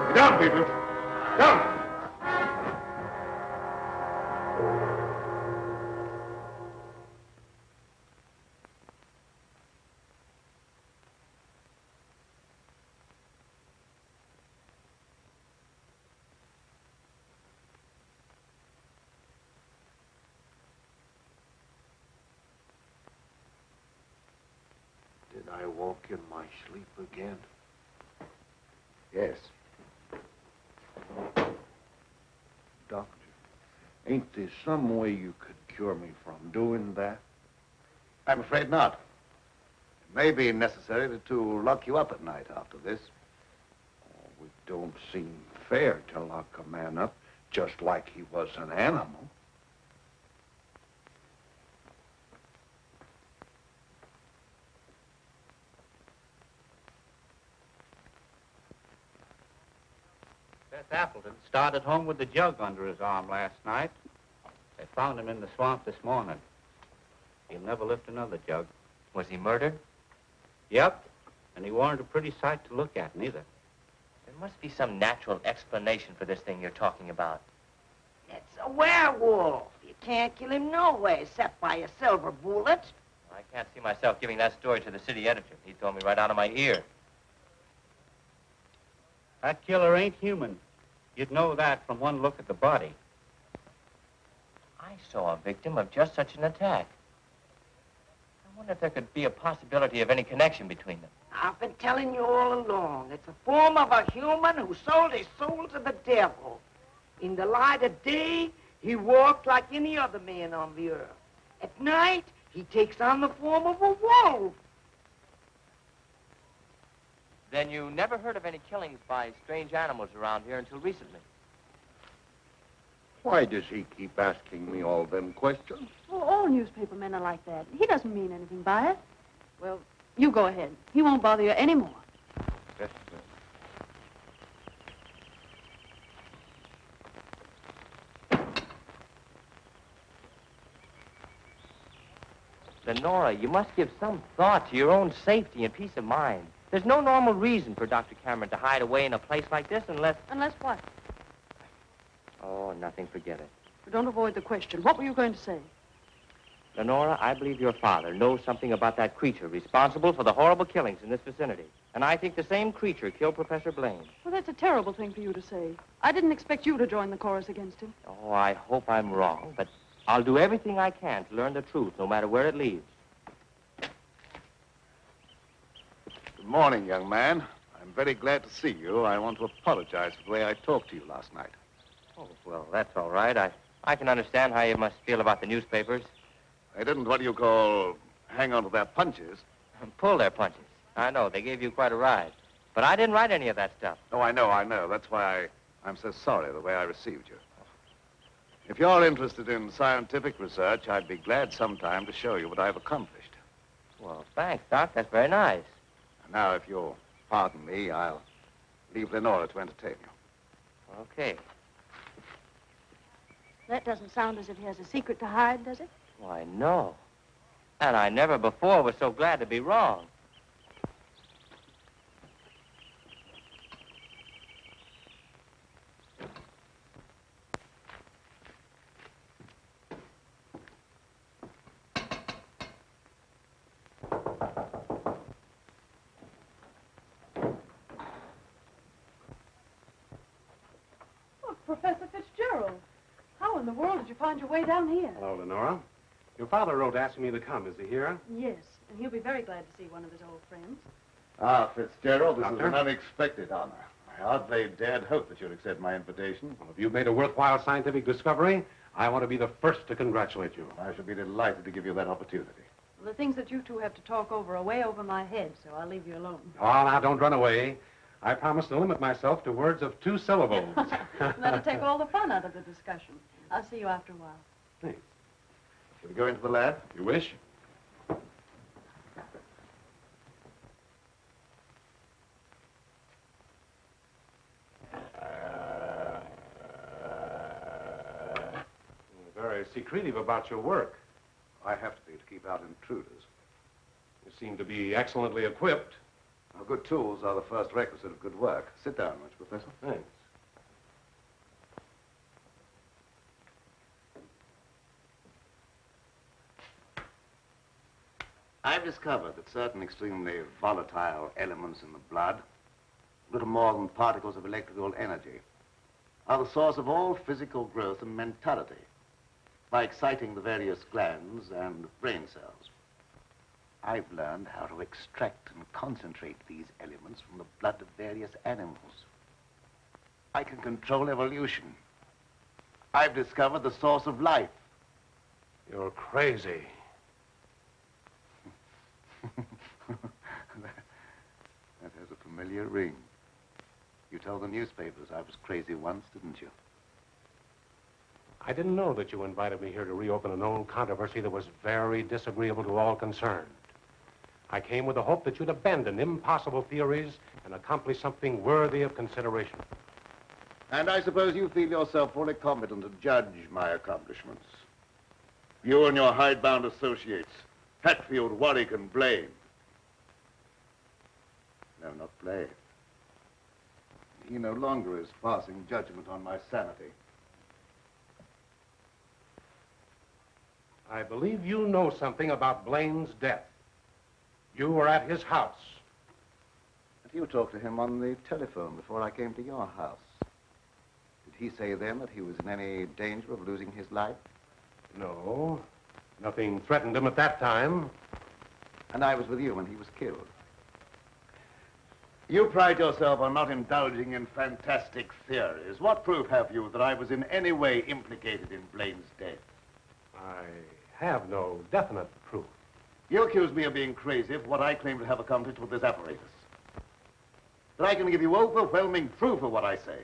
Get down, people. Down! Did I walk in my sleep again? Yes. Doctor, ain't there some way you could cure me from doing that? I'm afraid not. It may be necessary to lock you up at night after this. Oh, it don't seem fair to lock a man up just like he was an animal. Seth Appleton started home with the jug under his arm last night. They found him in the swamp this morning. He'll never lift another jug. Was he murdered? Yep. And he weren't a pretty sight to look at, neither. There must be some natural explanation for this thing you're talking about. It's a werewolf. You can't kill him no way except by a silver bullet. I can't see myself giving that story to the city editor. He told me right out of my ear. That killer ain't human. You'd know that from one look at the body. I saw a victim of just such an attack. I wonder if there could be a possibility of any connection between them. I've been telling you all along. It's a form of a human who sold his soul to the devil. In the light of day, he walked like any other man on the earth. At night, he takes on the form of a wolf. Then you never heard of any killings by strange animals around here until recently? Why does he keep asking me all them questions? Well, all newspaper men are like that. He doesn't mean anything by it. Well, you go ahead. He won't bother you anymore. Yes, Lenore, you must give some thought to your own safety and peace of mind. There's no normal reason for Dr. Cameron to hide away in a place like this unless... Unless what? Oh, nothing, forget it. Don't avoid the question. What were you going to say? Lenora, I believe your father knows something about that creature responsible for the horrible killings in this vicinity. And I think the same creature killed Professor Blaine. Well, that's a terrible thing for you to say. I didn't expect you to join the chorus against him. Oh, I hope I'm wrong, but I'll do everything I can to learn the truth, no matter where it leads. Good morning, young man. I'm very glad to see you. I want to apologize for the way I talked to you last night. Oh, well, that's all right. I can understand how you must feel about the newspapers. They didn't, what do you call, hang on to their punches. Pull their punches. I know, they gave you quite a ride. But I didn't write any of that stuff. Oh, I know. That's why I'm so sorry the way I received you. If you're interested in scientific research, I'd be glad sometime to show you what I've accomplished. Well, thanks, Doc. That's very nice. And now, if you'll pardon me, I'll leave Lenore to entertain you. Okay. That doesn't sound as if he has a secret to hide, does it? Why, no. And I never before was so glad to be wrong. Oh, Professor Fitzgerald. How in the world did you find your way down here? Hello, Lenore. Your father wrote asking me to come. Is he here? Yes, and he'll be very glad to see one of his old friends. Ah, Fitzgerald, this is Doctor? an unexpected honor. I hardly dared hope that you'd accept my invitation. Well, if you've made a worthwhile scientific discovery, I want to be the first to congratulate you. I shall be delighted to give you that opportunity. Well, the things that you two have to talk over are way over my head, so I'll leave you alone. Oh, now, don't run away. I promise to limit myself to words of 2 syllables. That'll take all the fun out of the discussion. I'll see you after a while. Thanks. Shall we go into the lab? You wish? You're very secretive about your work. I have to be to keep out intruders. You seem to be excellently equipped. Now, good tools are the first requisite of good work. Sit down, won't you, Professor? Thanks. I've discovered that certain extremely volatile elements in the blood, little more than particles of electrical energy, are the source of all physical growth and mentality by exciting the various glands and brain cells. I've learned how to extract and concentrate these elements from the blood of various animals. I can control evolution. I've discovered the source of life. You're crazy. That has a familiar ring. You told the newspapers I was crazy once, didn't you? I didn't know that you invited me here to reopen an old controversy that was very disagreeable to all concerned. I came with the hope that you'd abandon impossible theories and accomplish something worthy of consideration. And I suppose you feel yourself fully competent to judge my accomplishments. You and your hidebound associates, Hatfield, Warwick, and Blaine. No, not Blaine. He no longer is passing judgment on my sanity. I believe you know something about Blaine's death. You were at his house. And you talked to him on the telephone before I came to your house. Did he say then that he was in any danger of losing his life? No. Nothing threatened him at that time. And I was with you when he was killed. You pride yourself on not indulging in fantastic theories. What proof have you that I was in any way implicated in Blaine's death? I have no definite proof. You accuse me of being crazy for what I claim to have accomplished with this apparatus. But I can give you overwhelming proof of what I say.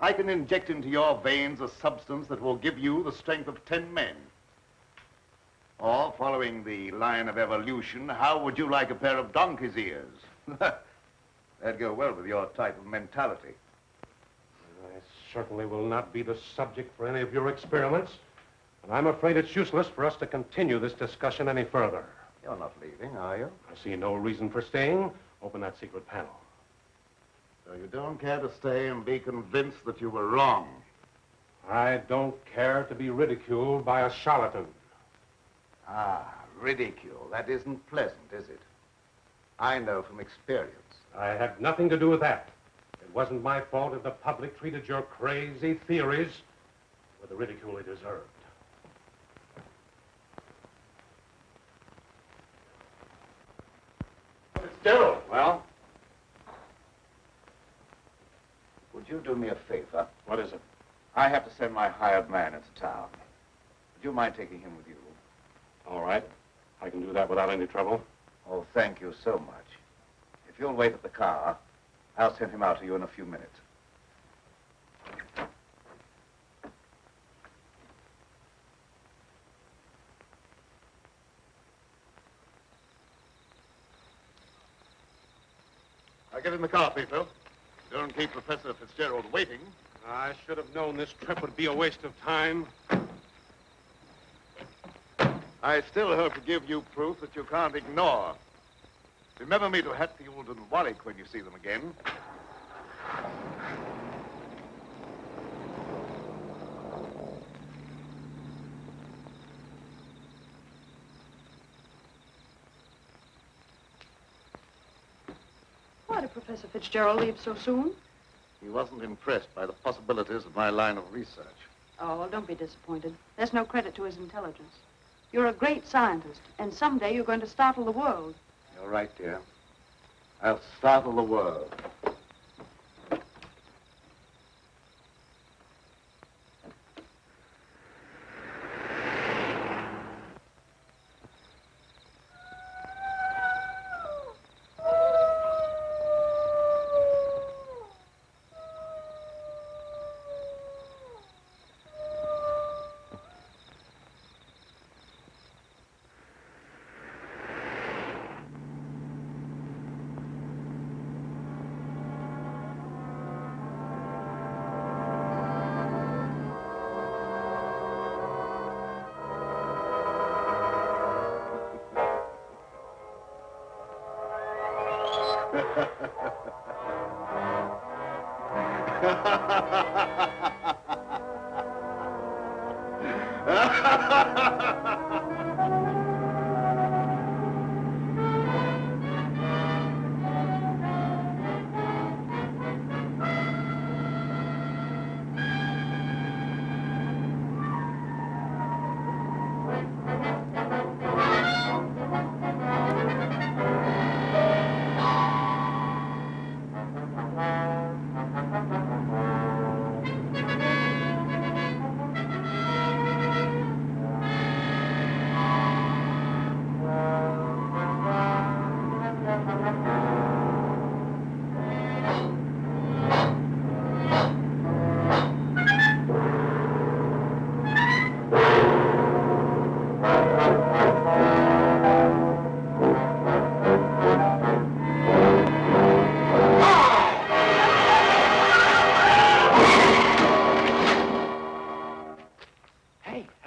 I can inject into your veins a substance that will give you the strength of 10 men. Or, following the line of evolution, how would you like a pair of donkey's ears? That'd go well with your type of mentality. I certainly will not be the subject for any of your experiments, and I'm afraid it's useless for us to continue this discussion any further. You're not leaving, are you? I see no reason for staying. Open that secret panel. So you don't care to stay and be convinced that you were wrong? I don't care to be ridiculed by a charlatan. Ah, ridicule. That isn't pleasant, is it? I know from experience. I had nothing to do with that. It wasn't my fault if the public treated your crazy theories with the ridicule they deserved. Fitzgerald. Well? Would you do me a favor? What is it? I have to send my hired man into town. Would you mind taking him with you? All right. I can do that without any trouble. Oh, thank you so much. If you'll wait at the car, I'll send him out to you in a few minutes. I'll get in the car, Petro. Don't keep Professor Fitzgerald waiting. I should have known this trip would be a waste of time. I still hope to give you proof that you can't ignore. Remember me to Hatfield and Warwick when you see them again. Why did Professor Fitzgerald leave so soon? He wasn't impressed by the possibilities of my line of research. Oh, well, don't be disappointed. There's no credit to his intelligence. You're a great scientist, and someday you're going to startle the world. You're right, dear. I'll startle the world.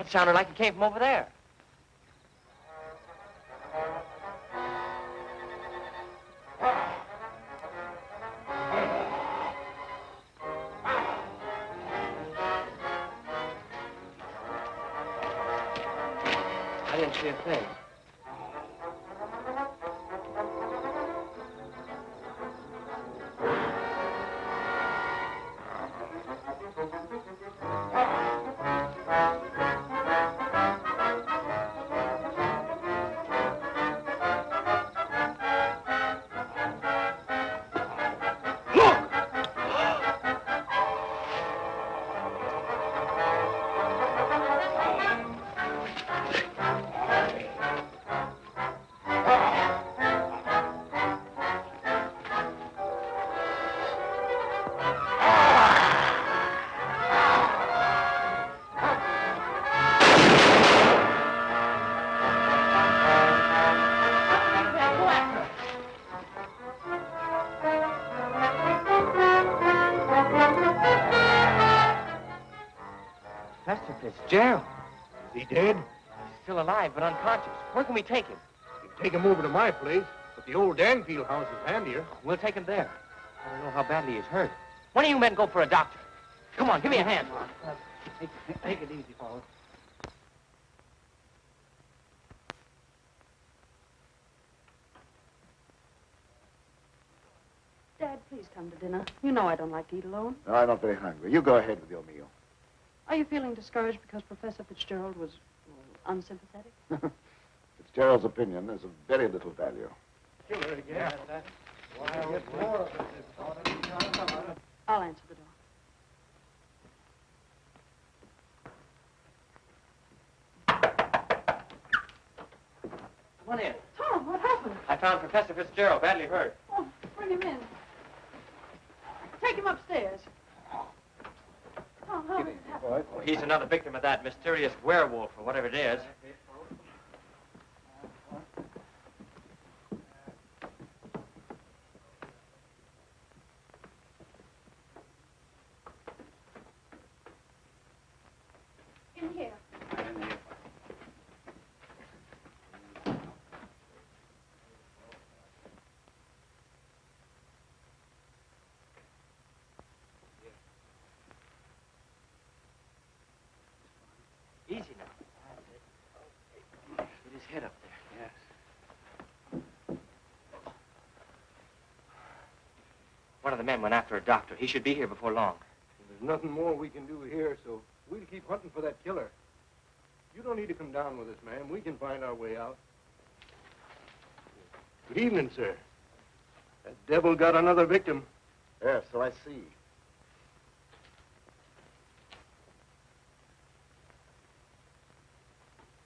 Sounded like it came from over there. I didn't see a thing. Professor Fitzgerald. Is he dead? He's still alive, but unconscious. Where can we take him? You can take him over to my place, but the old Danfield house is handier. We'll take him there. I don't know how badly he's hurt. One of you men go for a doctor. Come on, give me a hand. Take it easy, fellas. Dad, please come to dinner. You know I don't like to eat alone. No, I'm not very hungry. You go ahead with your meal. Are you feeling discouraged because Professor Fitzgerald was unsympathetic? Fitzgerald's opinion is of very little value. I'll answer the door. Come on in. Tom, what happened? I found Professor Fitzgerald badly hurt. Oh, bring him in. Take him upstairs. Tom, how did it happen? Oh, he's another victim of that mysterious werewolf or whatever it is. In here. Easy now. Get his head up there. Yes. One of the men went after a doctor. He should be here before long. There's nothing more we can do here, so we'll keep hunting for that killer. You don't need to come down with us, ma'am. We can find our way out. Good evening, sir. That devil got another victim. Yes, so I see.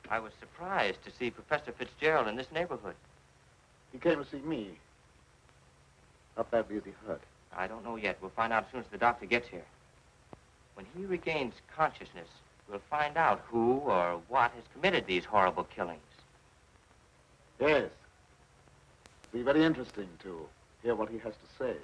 I was surprised to see Professor Fitzgerald in this neighborhood. He came to see me. How badly is he hurt? I don't know yet. We'll find out as soon as the doctor gets here. When he regains consciousness, we'll find out who or what has committed these horrible killings. Yes. It'll be very interesting to hear what he has to say.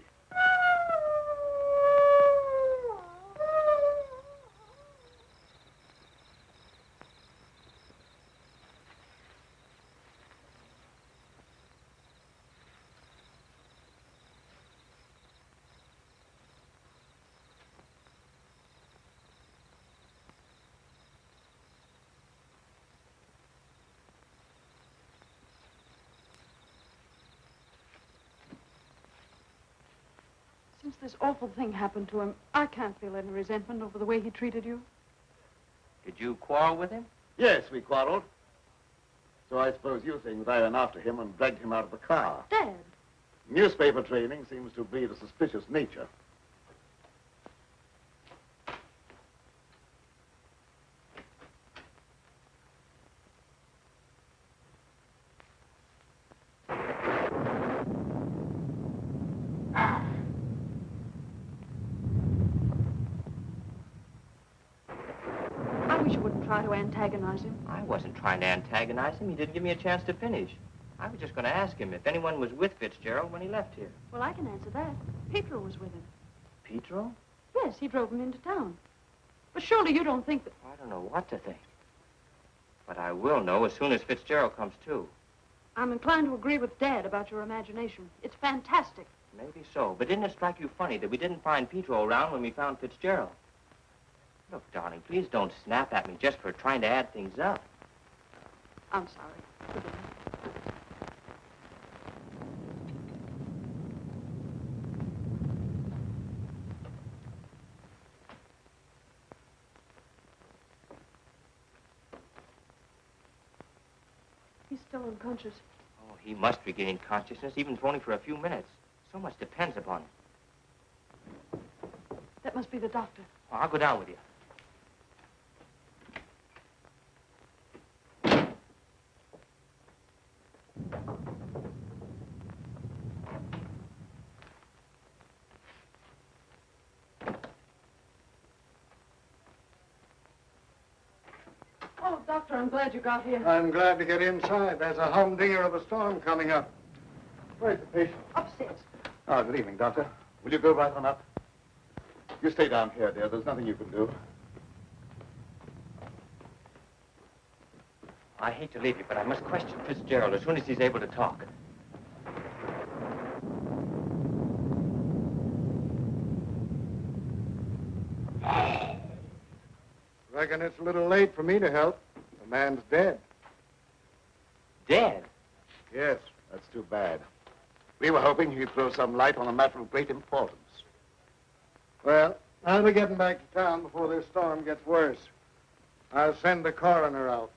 Since this awful thing happened to him, I can't feel any resentment over the way he treated you. Did you quarrel with him? Yes, we quarreled. So I suppose you think that I ran after him and dragged him out of the car. Dad. Newspaper training seems to breed a suspicious nature. I wish you wouldn't try to antagonize him. I wasn't trying to antagonize him. He didn't give me a chance to finish. I was just going to ask him if anyone was with Fitzgerald when he left here. Well, I can answer that. Petro was with him. Petro? Yes, he drove him into town. But surely you don't think that... I don't know what to think. But I will know as soon as Fitzgerald comes to. I'm inclined to agree with Dad about your imagination. It's fantastic. Maybe so. But didn't it strike you funny that we didn't find Petro around when we found Fitzgerald? Look, darling, please don't snap at me just for trying to add things up. I'm sorry. Forgive me. He's still unconscious. Oh, he must regain consciousness, even if only for a few minutes. So much depends upon it. That must be the doctor. Oh, I'll go down with you. Oh, Doctor, I'm glad you got here. I'm glad to get inside. There's a humdinger of a storm coming up. Where's the patient? Upstairs. Oh, good evening, Doctor. Will you go right on up? You stay down here, dear. There's nothing you can do. I hate to leave you, but I must question Fitzgerald as soon as he's able to talk. Reckon it's a little late for me to help. The man's dead. Dead? Yes, that's too bad. We were hoping he'd throw some light on a matter of great importance. Well, I'll be getting back to town before this storm gets worse. I'll send the coroner out.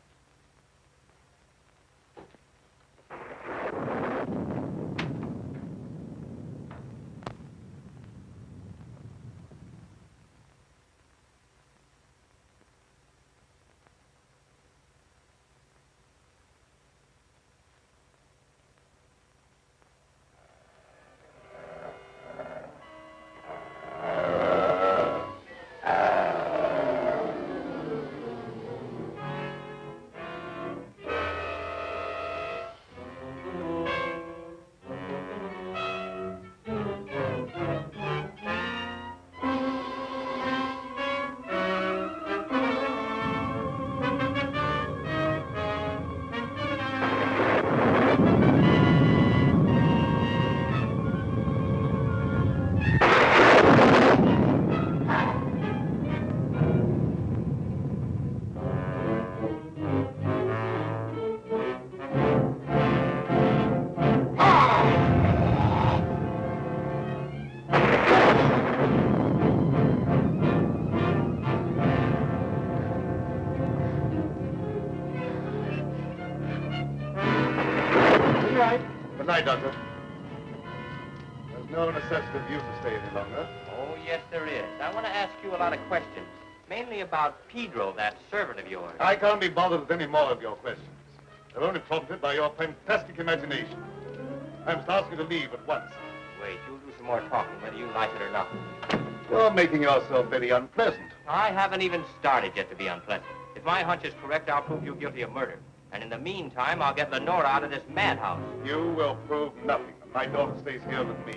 Good night, Doctor. There's no necessity for you to stay any longer. Oh, yes, there is. I want to ask you a lot of questions, mainly about Petro, that servant of yours. I can't be bothered with any more of your questions. They're only prompted by your fantastic imagination. I must ask you to leave at once. Wait, you'll do some more talking, whether you like it or not. You're making yourself very unpleasant. I haven't even started yet to be unpleasant. If my hunch is correct, I'll prove you guilty of murder. And in the meantime, I'll get Lenore out of this madhouse. You will prove nothing. My daughter stays here with me.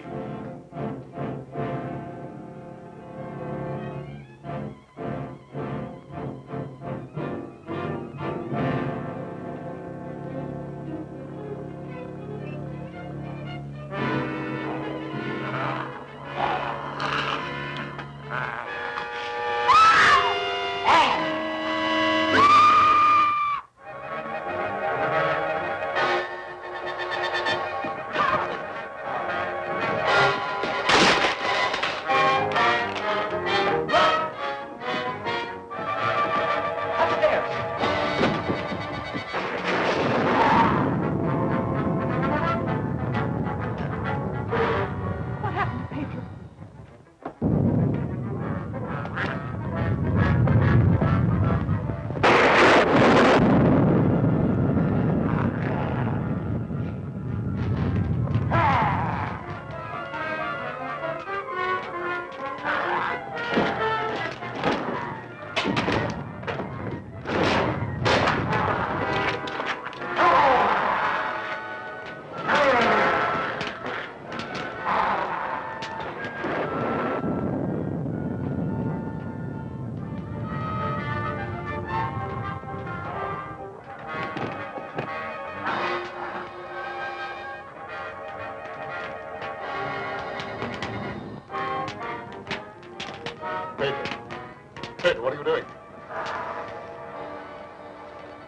Petro, what are you doing?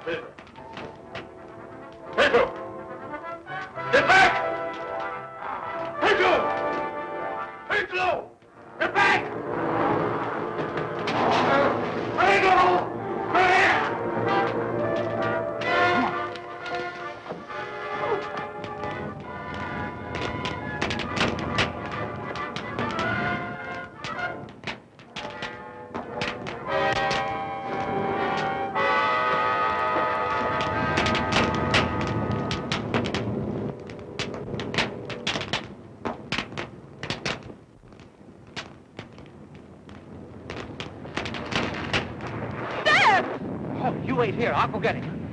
Petro! Petro! Get back! Petro! Petro! Get back! Petro! You wait here. I'll go get him.